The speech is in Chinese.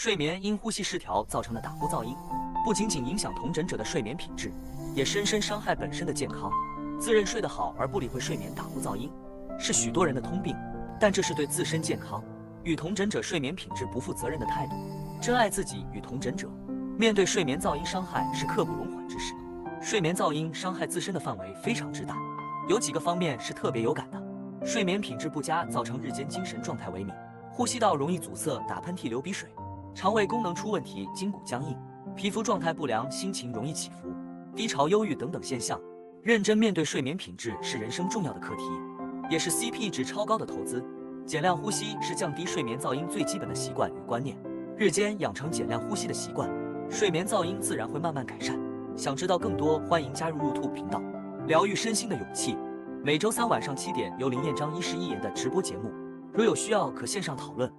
睡眠因呼吸失调造成的打呼噪音，不仅仅影响同诊者的睡眠品质，也深深伤害本身的健康。自认睡得好而不理会睡眠打呼噪音，是许多人的通病，但这是对自身健康与同诊者睡眠品质不负责任的态度。珍爱自己与同诊者，面对睡眠噪音伤害是刻不容缓之事。睡眠噪音伤害自身的范围非常之大，有几个方面是特别有感的。睡眠品质不佳，造成日间精神状态萎靡，呼吸道容易阻塞，打喷嚏、流鼻水，肠胃功能出问题，筋骨僵硬，皮肤状态不良，心情容易起伏、低潮、忧郁等等现象。认真面对睡眠品质是人生重要的课题，也是 CP 值超高的投资。减量呼吸是降低睡眠噪音最基本的习惯与观念，日间养成减量呼吸的习惯，睡眠噪音自然会慢慢改善。想知道更多，欢迎加入YouTube频道，疗愈身心的勇气。每周3晚上7点由林彦章医师一言的直播节目，如有需要可线上讨论。